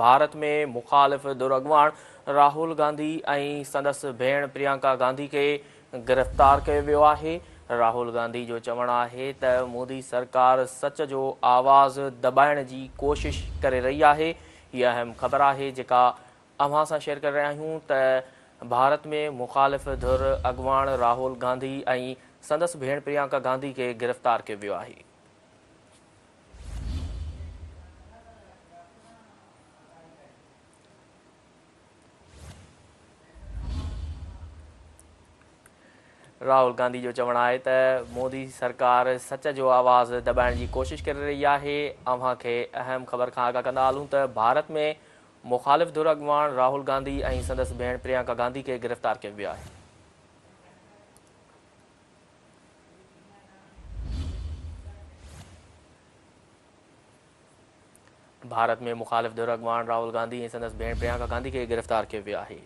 भारत में मुखालिफ़ दुरअगवान राहुल गांधी ऐं संदसि भेण प्रियंका गांधी के गिरफ़्तार कयो वियो आहे। राहुल गांधी जो चवणु आहे त मोदी सरकार सच जो आवाज़ दॿाइण जी कोशिश करे रही आहे। हीअ अहम ख़बर आहे जेका अव्हां सां शेयर करे रहिया आहियूं त भारत में मुखालिफ़ धुर अॻवान राहुल गांधी ऐं संदसि भेण प्रियंका गांधी के गिरफ़्तार कयो वियो आहे। राहुल गांधी जो चवणु आहे त मोदी सरकार सच जो आवाज़ दॿाइण जी कोशिश करे रही आहे। अव्हां खे अहम ख़बर खां आगाह कंदा हलूं त भारत में मुखालिफ़ धुर अॻवान राहुल गांधी ऐं संदसि भेण प्रियंका गांधी के गिरफ़्तार कयो वियो आहे। भारत में मुखालिफ़ धुर अॻवान राहुल गांधी ऐं संदसि भेण प्रियंका गांधी के गिरफ़्तार कयो वियो आहे।